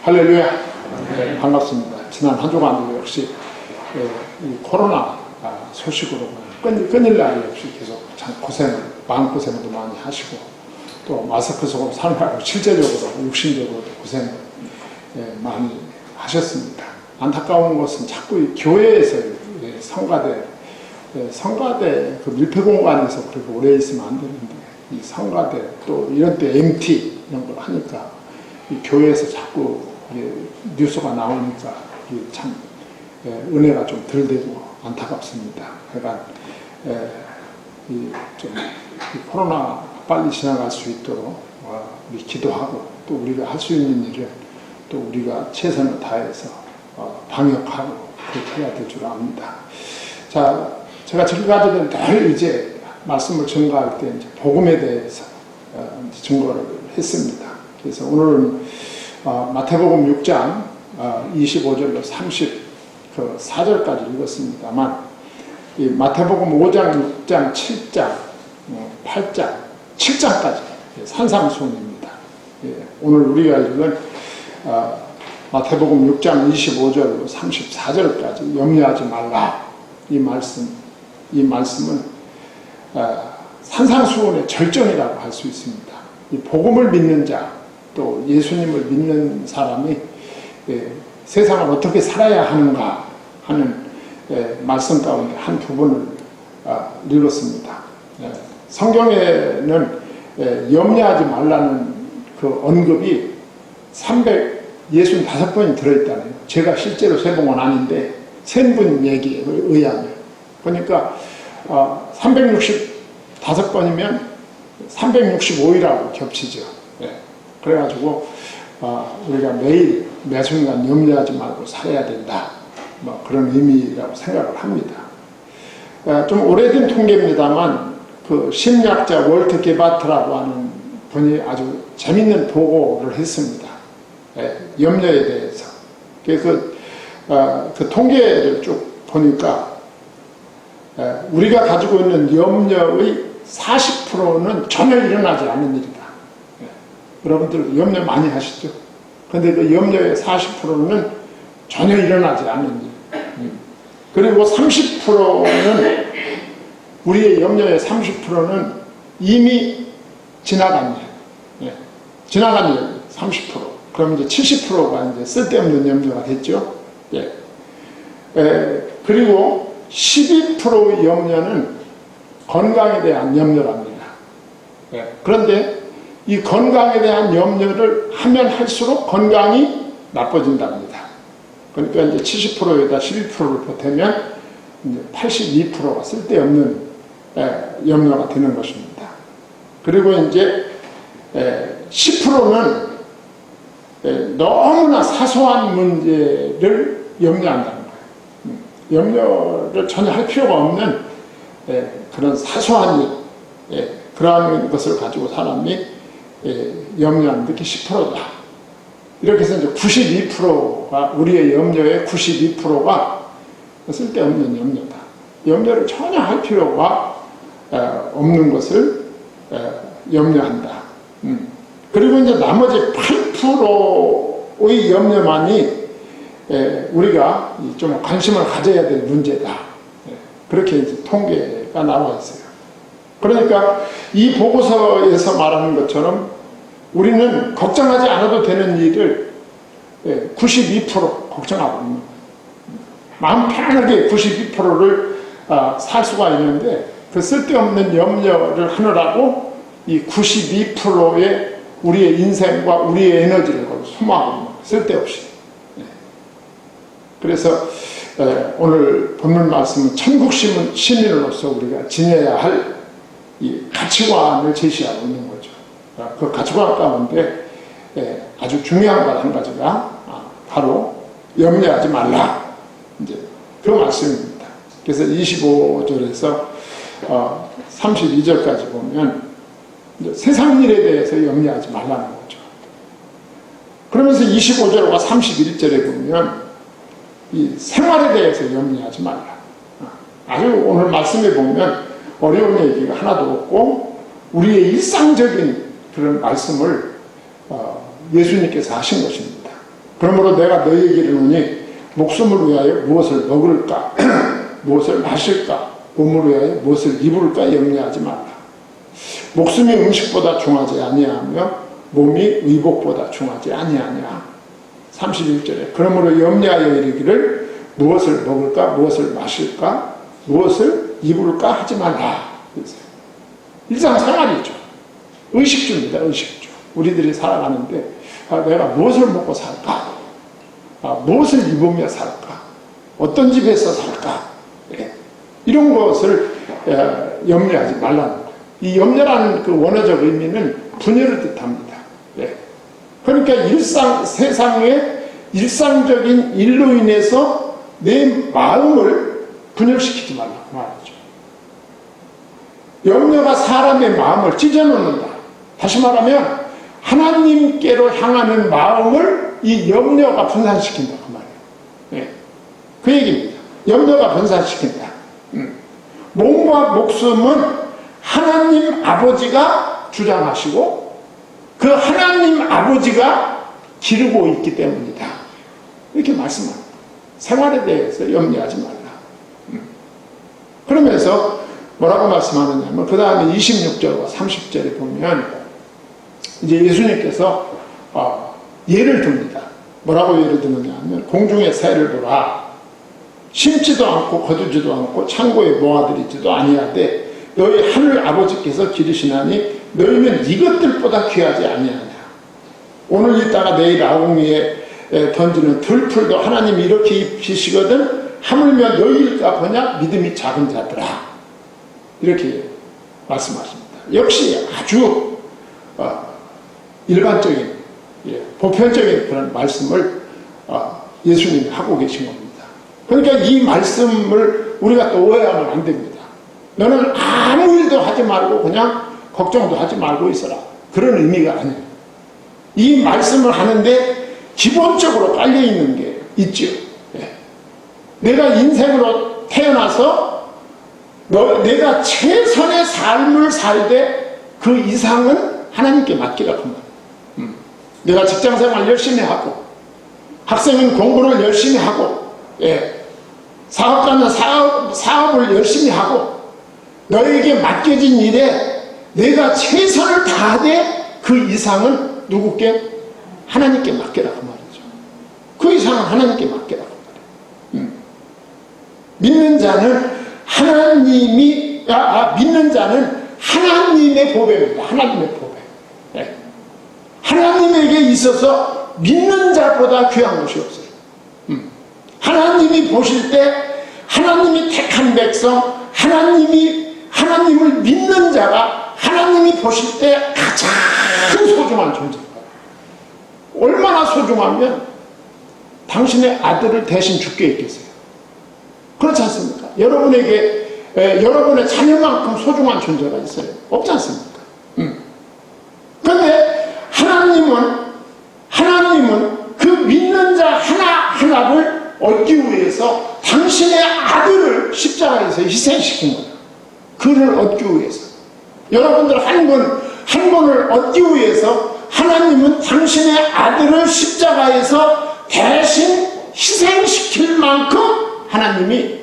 할렐루야. 네, 반갑습니다. 지난 한 주간도 역시 이 코로나 소식으로 끊일 날이 없이 계속 참 마음고생도 많이 하시고, 또 마스크 속으로 사느라고 실제적으로 육신적으로도 고생 많이 하셨습니다. 안타까운 것은 자꾸 이 교회에서 성가대 그 밀폐 공간에서 그렇게 오래 있으면 안 되는데, 이 성가대 또 이런 때 MT 이런 걸 하니까 이 교회에서 자꾸 뉴스가 나오니까 참 은혜가 좀 덜 되고 안타깝습니다. 그러니까 이 코로나 빨리 지나갈 수 있도록 우리 기도하고, 또 우리가 할 수 있는 일을 또 우리가 최선을 다해서 방역하고 그렇게 해야 될 줄 압니다. 자, 제가 지금까지는 늘 이제 말씀을 전가할 때 이제 복음에 대해서 증거를 했습니다. 그래서 오늘은 마태복음 6장 25절로 34절까지 읽었습니다만, 이 마태복음 5장, 6장, 7장, 8장, 7장까지 산상수훈입니다. 오늘 우리가 읽은 마태복음 6장 25절로 34절까지 염려하지 말라, 이 말씀은 산상수훈의 절정이라고 할 수 있습니다. 이 복음을 믿는 자, 또 예수님을 믿는 사람이 세상을 어떻게 살아야 하는가 하는 말씀 가운데 한 부분을 읽었습니다. 성경에는 염려하지 말라는 그 언급이 365번이 들어있다네요. 제가 실제로 세본 건 아닌데 센분 얘기에 의하면. 그러니까 365번이면 365일하고 겹치죠. 그래가지고 우리가 매일 매순간 염려하지 말고 살아야 된다, 뭐 그런 의미라고 생각을 합니다. 좀 오래된 통계입니다만, 그 심리학자 월트 게바트라고 하는 분이 아주 재밌는 보고를 했습니다. 염려에 대해서. 그 통계를 쭉 보니까 우리가 가지고 있는 염려의 40%는 전혀 일어나지 않는 일이다. 여러분들 염려 많이 하시죠? 근데 그 염려의 40%는 전혀 일어나지 않는 일. 그리고 30%는, 우리의 염려의 30%는 이미 지나간 일. 지나간 일 30%. 그럼 이제 70%가 이제 쓸데없는 염려가 됐죠? 그리고 12%의 염려는 건강에 대한 염려랍니다. 그런데 이 건강에 대한 염려를 하면 할수록 건강이 나빠진답니다. 그러니까 이제 70%에다 12%를 보태면 이제 82%가 쓸데없는 염려가 되는 것입니다. 그리고 이제 10%는 너무나 사소한 문제를 염려한다는 거예요. 염려를 전혀 할 필요가 없는 그런 사소한 일, 그러한 것을 가지고 사람이 염려하는 게 10%다. 이렇게 해서 이제 92%가, 우리의 염려의 92%가 쓸데없는 염려다. 염려를 전혀 할 필요가 없는 것을 염려한다. 그리고 이제 나머지 8%의 염려만이 우리가 좀 관심을 가져야 될 문제다. 그렇게 이제 통계가 나와 있어요. 그러니까 이 보고서에서 말하는 것처럼 우리는 걱정하지 않아도 되는 일을 92% 걱정하고 있는 거예요. 마음 편하게 92%를 살 수가 있는데, 그 쓸데없는 염려를 하느라고 이 92%의 우리의 인생과 우리의 에너지를 소모하고 있는 거예요. 쓸데없이. 그래서 오늘 본문 말씀은 천국 시민으로서 우리가 지녀야 할 이 가치관을 제시하고 있는 거죠. 그 가치관 가운데 아주 중요한 것 한 가지가 바로 염려하지 말라, 이제 그 말씀입니다. 그래서 25절에서 32절까지 보면 이제 세상 일에 대해서 염려하지 말라는 거죠. 그러면서 25절과 31절에 보면 이 생활에 대해서 염려하지 말라. 아주 오늘 말씀에 보면 어려운 얘기가 하나도 없고 우리의 일상적인 그런 말씀을 예수님께서 하신 것입니다. 그러므로 내가 너희에게 이르노니 목숨을 위하여 무엇을 먹을까 무엇을 마실까 몸을 위하여 무엇을 입을까 염려하지 말라. 목숨이 음식보다 중하지 아니하며 몸이 의복보다 중하지 아니하냐. 31절에 그러므로 염려하여 이르기를 무엇을 먹을까 무엇을 마실까 무엇을 입을까 하지 말라. 일상생활이죠. 의식주입니다. 의식주. 우리들이 살아가는데 내가 무엇을 먹고 살까? 무엇을 입으며 살까? 어떤 집에서 살까? 이런 것을 염려하지 말라는 거예요. 이 염려라는 그 원어적 의미는 분열을 뜻합니다. 그러니까 세상의 일상적인 일로 인해서 내 마음을 분열시키지 말라고 말이죠. 염려가 사람의 마음을 찢어놓는다. 다시 말하면 하나님께로 향하는 마음을 이 염려가 분산시킨다 그 말이에요. 그 얘기입니다. 염려가 분산시킨다. 몸과 목숨은 하나님 아버지가 주장하시고 그 하나님 아버지가 기르고 있기 때문이다. 이렇게 말씀합니다. 생활에 대해서 염려하지 말라. 그러면서 뭐라고 말씀하느냐면 그 다음에 26절과 30절에 보면 이제 예수님께서 예를 듭니다. 뭐라고 예를 드느냐 하면 공중의 새를 보라. 심지도 않고 거두지도 않고 창고에 모아들이지도 아니하되 너희 하늘 아버지께서 기르시나니 너희는 이것들보다 귀하지 아니하냐. 오늘 있다가 내일 아궁이에 던지는 들풀도 하나님이 이렇게 입히시거든 하물며 너희일까 보냐 믿음이 작은 자들아. 이렇게 말씀하십니다. 역시 아주 일반적인 보편적인 그런 말씀을 예수님이 하고 계신 겁니다. 그러니까 이 말씀을 우리가 또 오해하면 안 됩니다. 너는 아무 일도 하지 말고 그냥 걱정도 하지 말고 있어라. 그런 의미가 아니에요. 이 말씀을 하는데 기본적으로 깔려있는 게 있죠. 내가 인생으로 태어나서 내가 최선의 삶을 살되 그 이상은 하나님께 맡기라고 합니다. 내가 직장생활 열심히 하고 학생은 공부를 열심히 하고 사업가는 사업을 열심히 하고 너에게 맡겨진 일에 내가 최선을 다하되 그 이상은 누구께? 하나님께 맡기라고 말이죠. 그 이상은 하나님께 맡기라고 말이에요. 믿는 자는 믿는 자는 하나님의 보배입니다. 하나님의 보배. 하나님에게 있어서 믿는 자보다 귀한 것이 없어요. 하나님이 보실 때 하나님이 택한 백성, 하나님을 믿는 자가 하나님이 보실 때 가장 소중한 존재입니다. 얼마나 소중하면 당신의 아들을 대신 죽게 했겠어요. 그렇지 않습니까? 여러분의 자녀만큼 소중한 존재가 있어요. 없지 않습니까? 그런데 하나님은 그 믿는 자 하나를 얻기 위해서 당신의 아들을 십자가에서 희생시킨 거예요. 그를 얻기 위해서. 여러분들 한 분을 얻기 위해서 하나님은 당신의 아들을 십자가에서 대신 희생시킬 만큼 하나님이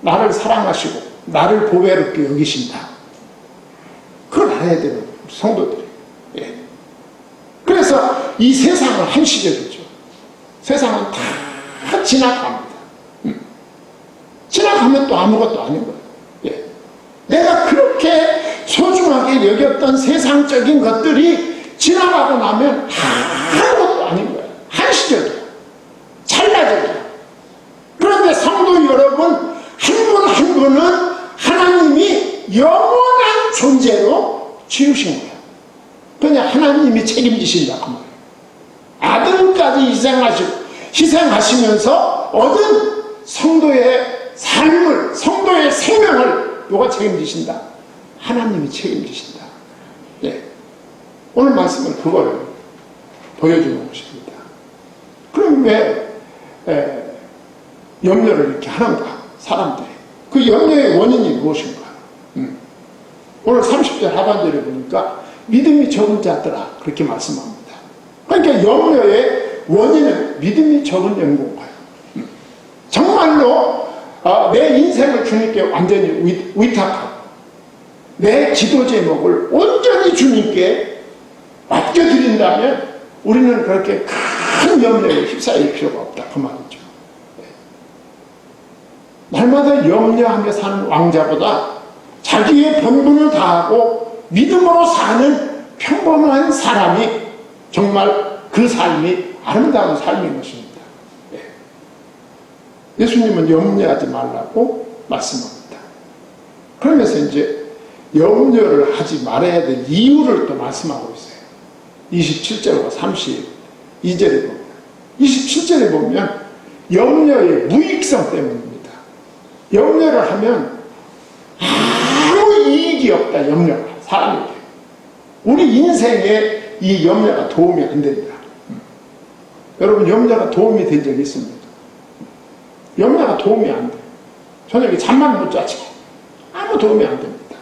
나를 사랑하시고 나를 보배롭게 여기신다. 그걸 알아야 되는 성도들이. 그래서 이 세상은 한시적이죠. 세상은 다 지나갑니다. 지나가면 또 아무것도 아닌 거예요. 내가 그렇게 소중하게 여겼던 세상적인 것들이 지나가고 나면 아무것도 아닌 거예요. 한시적이야. 찰나적이야. 그런데 성도 여러분 한 분 한 분은 하나님이 영원한 존재로 지으신 거예요. 그냥 하나님이 책임지신다고 말해요. 아들까지 희생하시면서 얻은 성도의 삶을, 성도의 생명을 누가 책임지신다? 하나님이 책임지신다. 오늘 말씀은 그거를 보여주는 것입니다. 그럼 왜 염려를 이렇게 하는가? 사람들이. 그 염려의 원인이 무엇인가? 오늘 30절 하반절에 보니까 믿음이 적은 자들아 그렇게 말씀합니다. 그러니까 염려의 원인은 믿음이 적은 연고인가요? 정말로 내 인생을 주님께 완전히 위탁하고 내 기도 제목을 온전히 주님께 맡겨드린다면 우리는 그렇게 큰 염려에 휩싸일 필요가 없다 그 말이죠. 날마다 염려하며 사는 왕자보다 자기의 본분을 다하고 믿음으로 사는 평범한 사람이 정말 그 삶이 아름다운 삶인 것입니다. 예수님은 염려하지 말라고 말씀합니다. 그러면서 이제 염려를 하지 말아야 될 이유를 또 말씀하고 있어요. 27절과 32절에 보면 27절에 보면 염려의 무익성 때문입니다. 염려를 하면 아무 이익이 없다. 염려가 사람에게 우리 인생에 이 염려가 도움이 안 됩니다. 여러분 염려가 도움이 된 적이 있습니다. 염려가 도움이 안 돼요. 저녁에 잠만 못 자지 아무 도움이 안 됩니다.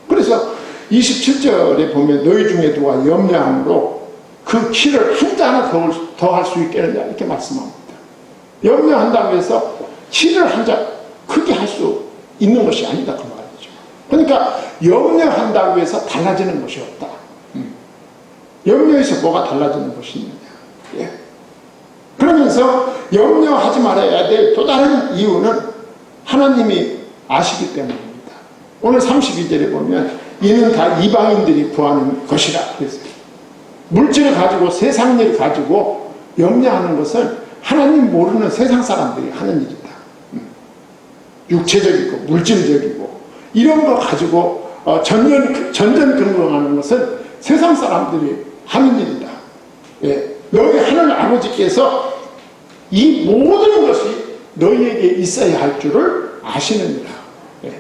그래서 27절에 보면 너희 중에 누가 염려함으로 그 키를 한 자나 더 할 수 있겠느냐 이렇게 말씀합니다. 염려한다고 해서 키를 한 자 크게 할 수 있는 것이 아니다 그 말이죠. 그러니까 염려한다고 해서 달라지는 것이 없다. 염려에서 뭐가 달라지는 것이 있느냐. 예. 그러면서 염려하지 말아야 될 또 다른 이유는 하나님이 아시기 때문입니다. 오늘 32절에 보면 이는 다 이방인들이 구하는 것이라 그랬어요. 물질을 가지고 세상 일을 가지고 염려하는 것은 하나님 모르는 세상 사람들이 하는 일이다. 육체적이고 물질적이고 이런 거 가지고 전전긍긍하는 것은 세상 사람들이 하는 일이다. 예. 너희 하늘 아버지께서 이 모든 것이 너희에게 있어야 할 줄을 아시느니라. 예.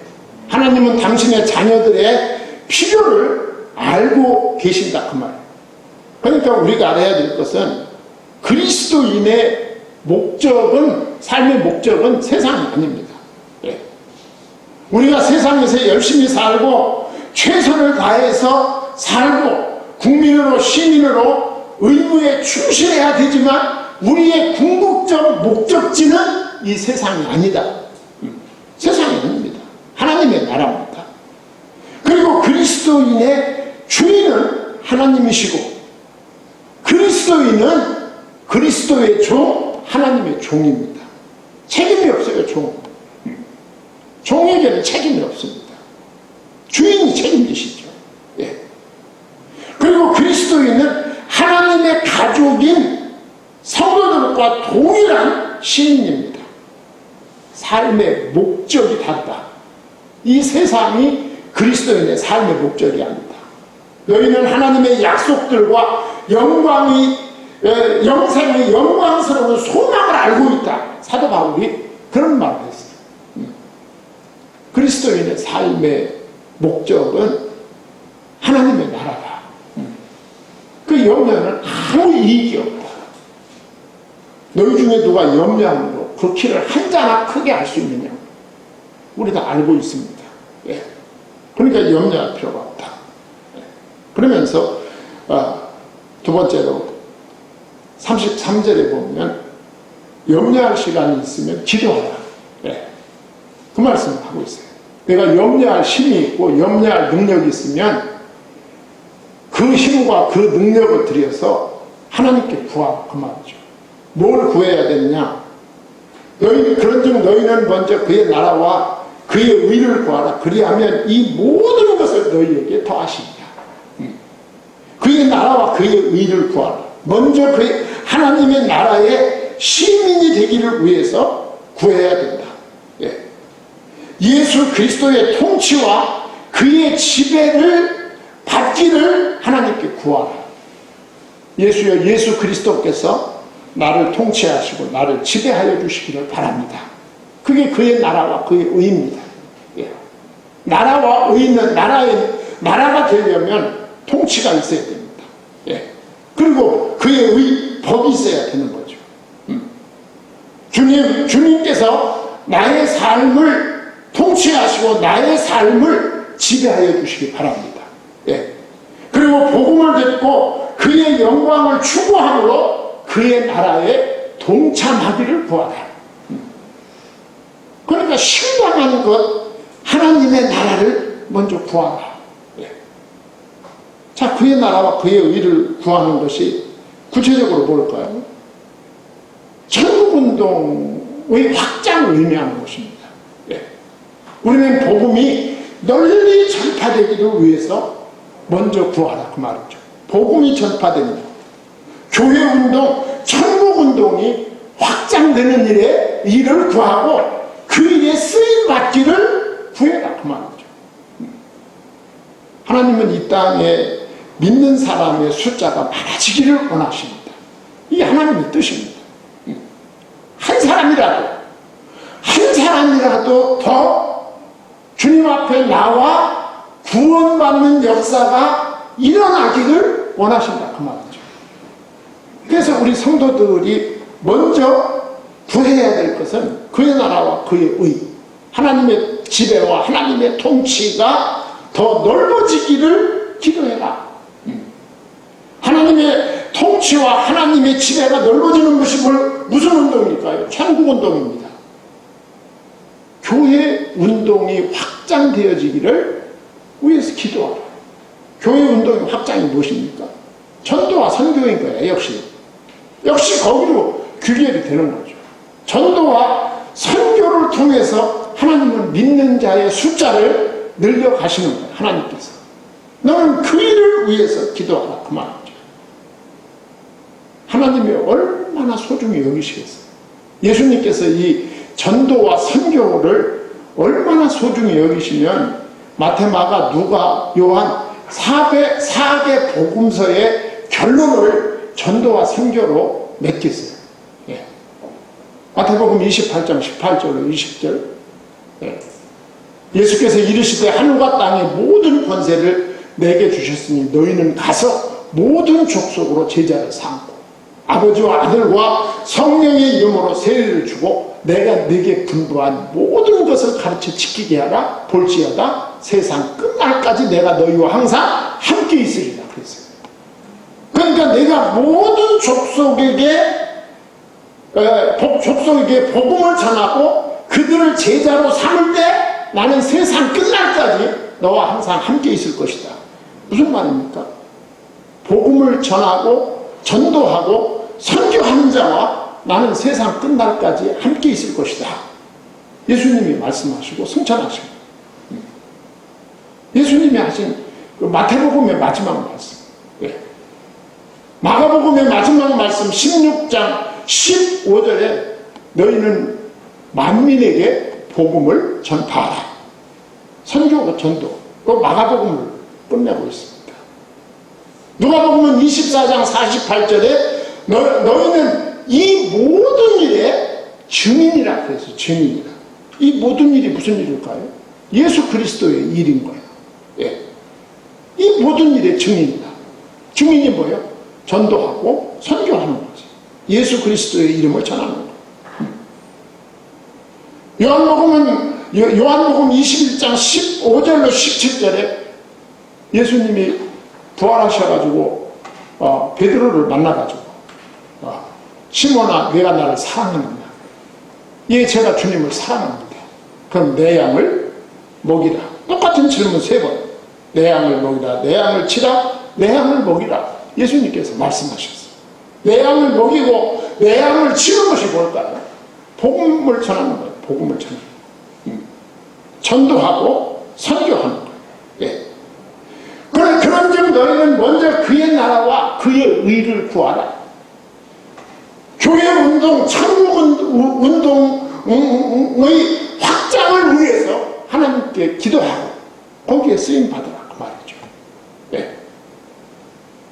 하나님은 당신의 자녀들의 필요를 알고 계신다 그 말이에요. 그러니까 우리가 알아야 될 것은 그리스도인의 목적은 삶의 목적은 세상이 아닙니다. 예. 우리가 세상에서 열심히 살고 최선을 다해서 살고 국민으로 시민으로 의무에 충실해야 되지만 우리의 궁극적 목적지는 이 세상이 아니다. 세상이 아닙니다. 하나님의 나라입니다. 그리고 그리스도인의 주인은 하나님이시고 그리스도인은 그리스도의 종, 하나님의 종입니다. 책임이 없어요. 종에게는 책임이 없습니다. 주인이 책임지시죠. 예. 그리고 그리스도인은 하나님의 가족인 성도들과 동일한 시민입니다. 삶의 목적이 다르다. 이 세상이 그리스도인의 삶의 목적이 아니다. 너희는 하나님의 약속들과 영생의 영광스러운 소망을 알고 있다. 사도 바울이 그런 말을 했어요. 그리스도인의 삶의 목적은 하나님의 나라다. 그 염려는 아무 이익이 없다. 너희 중에 누가 염려함으로 그 키를 한 자나 크게 할 수 있느냐? 우리 다 알고 있습니다. 예. 그러니까 염려할 필요가 없다. 예. 그러면서 두 번째로 33절에 보면 염려할 시간이 있으면 기도하라. 예. 그 말씀을 하고 있어요. 내가 염려할 힘이 있고 염려할 능력이 있으면 그 힘과 그 능력을 들여서 하나님께 구하라 그 말이죠. 뭘 구해야 되느냐? 그런즉 너희는 먼저 그의 나라와 그의 의를 구하라. 그리하면 이 모든 것을 너희에게 더하시리라. 그의 나라와 그의 의를 구하라. 먼저 그의 하나님의 나라의 시민이 되기를 위해서 구해야 된다. 예. 예수 그리스도의 통치와 그의 지배를 받기를 하나님께 구하라. 예수여, 예수 그리스도께서 나를 통치하시고 나를 지배하여 주시기를 바랍니다. 그게 그의 나라와 그의 의입니다. 예. 나라와 의는 나라가 되려면 통치가 있어야 됩니다. 예. 그리고 그의 의, 법이 있어야 되는 거죠. 주님께서 나의 삶을 통치하시고 나의 삶을 지배하여 주시기 바랍니다. 예. 그리고 복음을 듣고 그의 영광을 추구함으로 그의 나라에 동참하기를 구하라. 그러니까 신당한 것, 하나님의 나라를 먼저 구하라. 자, 그의 나라와 그의 의를 구하는 것이 구체적으로 뭘까요? 천국운동의 확장을 의미하는 것입니다. 우리는 복음이 널리 전파되기를 위해서 먼저 구하라, 그 말이죠. 복음이 전파되는 것, 교회운동, 천국운동이 확장되는 일에 일을 구하고 그 일에 쓰임받기를 구해라, 그 말이죠. 하나님은 이 땅에 믿는 사람의 숫자가 많아지기를 원하십니다. 이게 하나님의 뜻입니다. 한 사람이라도 더 주님 앞에 나와 구원받는 역사가 일어나기를 원하신다, 그 말이죠. 그래서 우리 성도들이 먼저 구해야 될 것은 그의 나라와 그의 의, 하나님의 지배와 하나님의 통치가 더 넓어지기를 기도해라. 하나님의 통치와 하나님의 지배가 넓어지는 것이 무슨 운동일까요? 천국운동입니다. 교회 운동이 확장되어지기를 위해서 기도하라. 교회 운동의 확장이 무엇입니까? 전도와 선교인 거예요. 역시 거기로 귀결이 되는 거죠. 전도와 선교를 통해서 하나님은 믿는 자의 숫자를 늘려가시는 거예요. 하나님께서. 너는 그 일을 위해서 기도하라, 그 말이죠. 하나님이 얼마나 소중히 여기시겠어요. 예수님께서 이 전도와 선교를 얼마나 소중히 여기시면 마태, 마가, 누가, 요한 4개 복음서의 결론을 전도와 선교로 맺겠어요. 마태복음 28장 18절로 20절. 예수께서 이르시되 하늘과 땅의 모든 권세를 내게 주셨으니 너희는 가서 모든 족속으로 제자를 삼고 아버지와 아들과 성령의 이름으로 세례를 주고 내가 네게 분부한 모든 것을 가르쳐 지키게 하라. 볼지어다 세상 끝날까지 내가 너희와 항상 함께 있으리라 그랬어요. 그러니까 내가 모든 족속에게 복음을 전하고 그들을 제자로 삼을 때 나는 세상 끝날까지 너와 항상 함께 있을 것이다. 무슨 말입니까? 복음을 전하고 전도하고 선교하는 자와 나는 세상 끝날까지 함께 있을 것이다. 예수님이 말씀하시고 승천하시고 예수님이 하신 그 마태복음의 마지막 말씀, 마가복음의 마지막 말씀 16장 15절에 너희는 만민에게 복음을 전파하라. 선교가 전도, 그 마가복음을 끝내고 있습니다. 누가복음은 24장 48절에 너희는 이 모든 일에 증인이라 그래서 증인이라. 이 모든 일이 무슨 일일까요? 예수 그리스도의 일인 거예요. 이 모든 일의 증인이다. 증인이 뭐예요? 전도하고 선교하는 거지. 예수 그리스도의 이름을 전하는 거예요. 요한복음 21장 15절로 17절에 예수님이 부활하셔가지고 베드로를 만나가지고 시몬아 내가 나를 사랑하느냐? 예, 제가 주님을 사랑합니다. 그럼 내 양을 먹이라. 똑같은 질문 3번. 내 양을 먹이라, 내 양을 치라, 내 양을 먹이라. 예수님께서 말씀하셨어요. 내 양을 먹이고 내 양을 치는 것이 뭘까요? 복음을 전하는 거예요. 복음을 전하는 거예요. 전도하고 선교하는 거예요. 그런즉 너희는 먼저 그의 나라와 그의 의를 구하라. 교회 운동, 천국 운동의 확장을 위해서 하나님께 기도하고 거기에 쓰임 받으라 그 말이죠.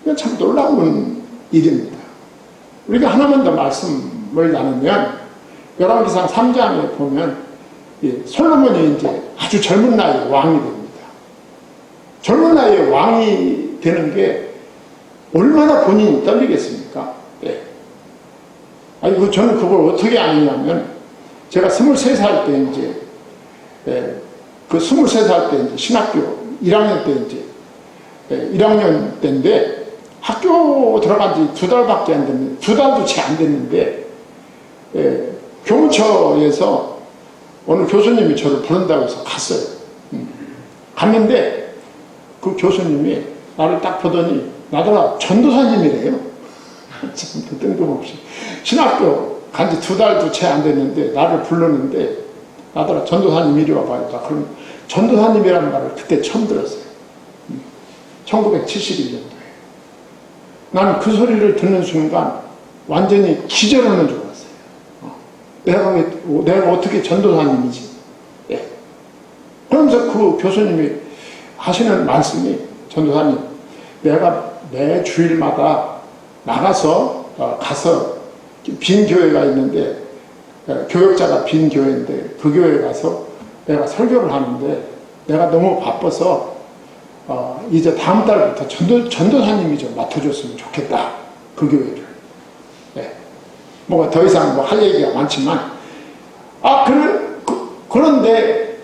이건 참 놀라운 일입니다. 우리가 하나만 더 말씀을 나누면 열왕기상 3장에 보면 솔로몬이 이제 아주 젊은 나이에 왕이 됩니다. 젊은 나이에 왕이 되는 게 얼마나 본인이 떨리겠습니까? 저는 그걸 어떻게 아느냐면 제가 23살 때 이제 그 23살 때 이제 신학교 1학년 때 이제 1학년 때인데 학교 들어간 지 2달밖에 안 됐는데, 2달도 채 안 됐는데, 교무처에서 어느 교수님이 저를 부른다고 해서 갔어요. 갔는데 그 교수님이 나를 딱 보더니 나더라 전도사님이래요. 참 뜬금없이 신학교 간 지 2달도 채 안 됐는데 나를 부르는데 나더라 전도사님 이리 와봐요. 그럼 전도사님이라는 말을 그때 처음 들었어요. 1971년도에. 난 그 소리를 듣는 순간 완전히 기절하는 줄 알았어요. 내가 어떻게 전도사님이지? 예. 그러면서 그 교수님이 하시는 말씀이, 전도사님, 내가 매 주일마다 나가서 가서 빈 교회가 있는데, 교역자가 빈 교회인데 그 교회에 가서 내가 설교를 하는데 내가 너무 바빠서 이제 다음 달부터 전도사님이 좀 맡아줬으면 좋겠다, 그 교회를. 네. 뭐가 더 이상 뭐 할 얘기가 많지만, 그런데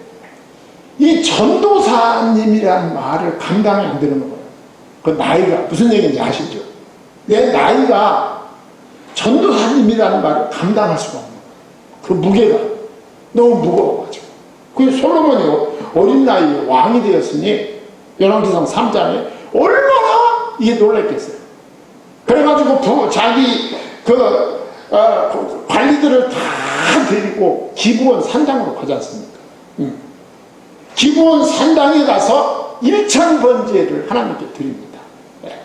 이 전도사님이라는 말을 감당이 안 되는 거예요. 그 나이가 무슨 얘기인지 아시죠? 내 나이가 전도사님이라는 말을 감당할 수가 없는 거예요. 그 무게가 너무 무거워가지고. 그 솔로몬이 어린 나이에 왕이 되었으니 열왕기상 3장에 얼마나 이게 놀랐겠어요. 그래가지고 자기 관리들을 다 데리고 기브온 산당으로 가지 않습니까? 기브온 산당에 가서 일천번제를 하나님께 드립니다. 네.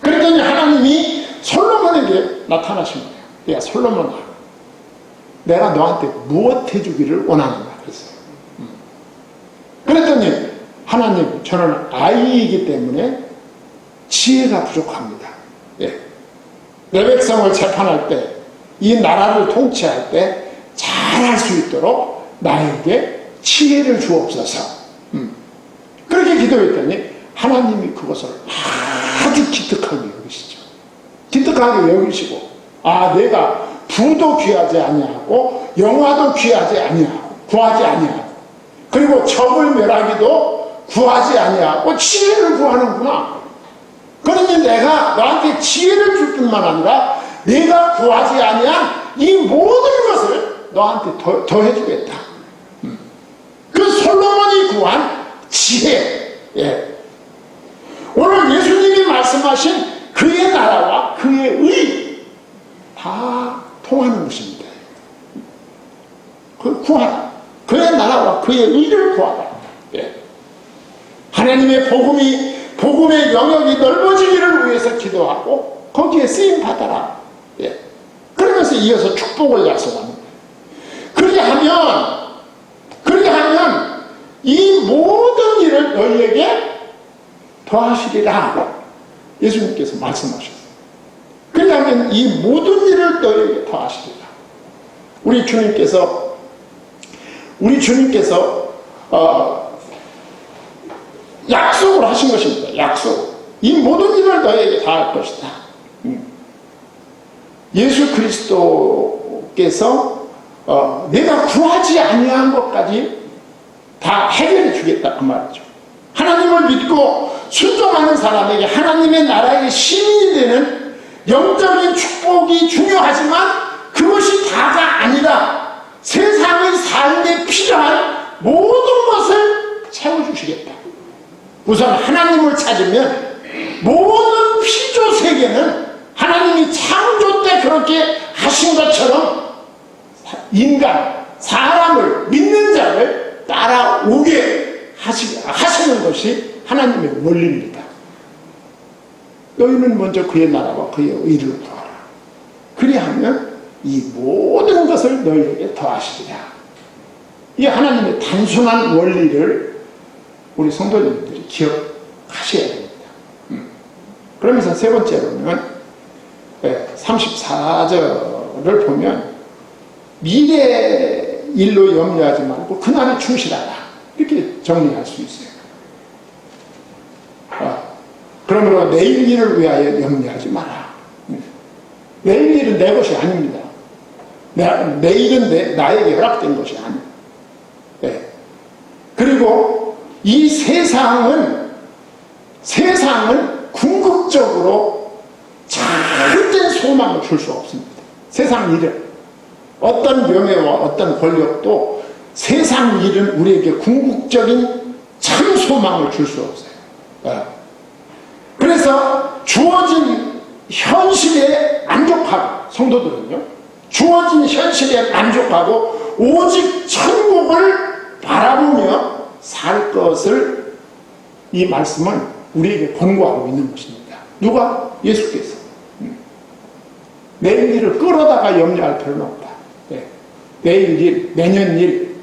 그랬더니 하나님이 솔로몬에게 나타나신 거예요. 야 솔로몬아, 내가 너한테 무엇 해주기를 원하는가 그랬어요. 그랬더니 하나님, 저는 아이이기 때문에 지혜가 부족합니다. 예. 내 백성을 재판할 때, 이 나라를 통치할 때 잘할 수 있도록 나에게 지혜를 주옵소서. 그렇게 기도했더니 하나님이 그것을 아주 기특하게 여기시죠. 기특하게 여기시고, 내가 부도 귀하지 아니하고 영화도 귀하지 아니하고 구하지 아니하고, 그리고 적을 멸하기도 구하지 아니하고 지혜를 구하는구나. 그러니 내가 너한테 지혜를 줄 뿐만 아니라 내가 구하지 아니한 이 모든 것을 너한테 더해주겠다. 그 솔로몬이 구한 지혜. 예. 오늘 예수님이 말씀하신 그의 나라와 그의 의 다 통하는 것입니다. 그 구하라. 그의 나라와 그의 의를 구하라. 예. 하나님의 복음의 영역이 넓어지기를 위해서 기도하고 거기에 쓰임 받아라. 예. 그러면서 이어서 축복을 약속합니다. 그렇게 하면 이 모든 일을 너희에게 더하시리라. 예수님께서 말씀하셨어요. 그렇게 하면 이 모든 일을 너희에게 더하시리라. 우리 주님께서 약속을 하신 것입니다. 약속. 이 모든 일을 너희에게 다할 것이다. 예수 그리스도께서 내가 구하지 아니한 것까지 다 해결해 주겠다 그 말이죠. 하나님을 믿고 순종하는 사람에게 하나님의 나라의 시민이 되는 영적인 축복이 중요하지만 그것이 다가 아니라 세상의 삶에 필요한 모든 것을 채워주시겠다. 우선 하나님을 찾으면 모든 피조 세계는 하나님이 창조 때 그렇게 하신 것처럼 사람을 믿는 자를 따라오게 하시는 것이 하나님의 원리입니다. 너희는 먼저 그의 나라와 그의 의를 구하라. 그리하면 이 모든 것을 너희에게 더하시리라. 이 하나님의 단순한 원리를 우리 성도님들이 기억하셔야 됩니다. 그러면서 세 번째로는 34절을 보면 미래 일로 염려하지 말고 그날에 충실하라. 이렇게 정리할 수 있어요. 그러므로 내일 일을 위하여 염려하지 마라. 내일 일은 내 것이 아닙니다. 내일은 나에게 허락된 것이 아닙니다. 네. 그리고 이 세상은 궁극적으로 잘된 소망을 줄 수 없습니다. 세상 일은 어떤 명예와 어떤 권력도 세상 일은 우리에게 궁극적인 참 소망을 줄 수 없어요. 그래서 주어진 현실에 만족하고, 성도들은요, 주어진 현실에 만족하고 오직 천국을 바라보며 살 것을 이 말씀은 우리에게 권고하고 있는 것입니다. 누가? 예수께서. 내일 일을 끌어다가 염려할 필요는 없다. 내일 일, 내년 일,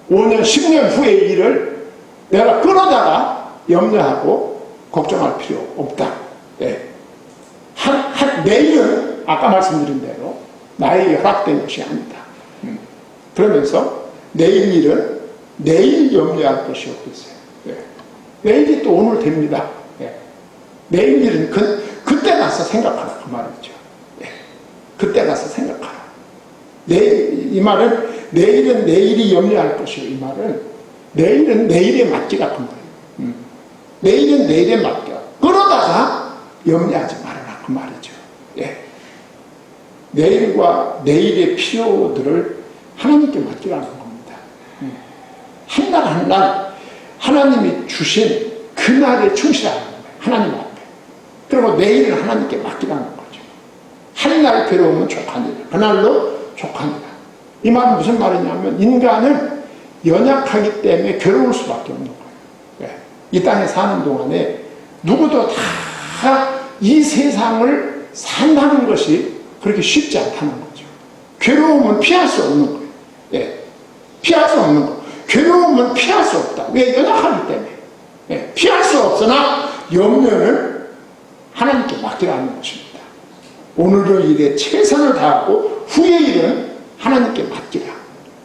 5년, 10년 후의 일을 내가 끌어다가 염려하고 걱정할 필요 없다. 내일은 아까 말씀드린 대로 나에게 허락된 것이 아니다. 그러면서 내일 일은 내일 염려할 것이 없겠어요. 내일이 또 오늘 됩니다. 내일 일은 그때 가서 생각하라 그 말이죠. 그때 가서 생각하라. 이 말은 내일은 내일이 염려할 것이고, 이 말은 내일은 내일에 맡기라 그 말이에요. 내일은 내일에 맡겨. 그러다가 염려하지 말아라 그 말이죠. 내일과 내일의 필요들을 하나님께 맡기라는 겁니다. 한 날 한 날 하나님이 주신 그날에 충실하는 거예요. 하나님 앞에. 그리고 내일은 하나님께 맡기라는 거죠. 한 날 괴로우면 족하니라. 그날로 족하니라. 이 말은 무슨 말이냐면 인간은 연약하기 때문에 괴로울 수밖에 없는 거예요. 이 땅에 사는 동안에 누구도 다 이 세상을 산다는 것이 그렇게 쉽지 않다는 거죠. 괴로움은 피할 수 없는 거예요. 피할 수 없는 거. 괴로움은 피할 수 없다. 왜? 연약하기 때문에. 피할 수 없으나 염려는 하나님께 맡기라는 것입니다. 오늘의 일에 최선을 다하고 후의 일은 하나님께 맡기라.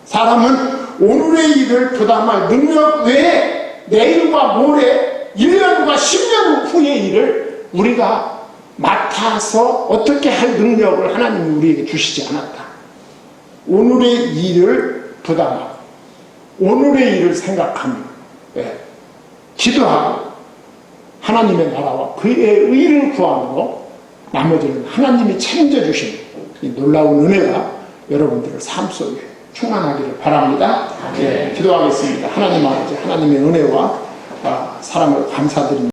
사람은 오늘의 일을 부담할 능력 외에 내일과 모레 1년과 10년 후의 일을 우리가 맡아서 어떻게 할 능력을 하나님이 우리에게 주시지 않았다. 오늘의 일을 부담하고 오늘의 일을 생각하며 기도하고 하나님의 나라와 그의 의를 구함으로 나머지는 하나님이 책임져 주시는 이 놀라운 은혜가 여러분들의 삶 속에 충만하기를 바랍니다. 기도하겠습니다. 하나님 아버지, 하나님의 은혜와 사랑을 감사드립니다.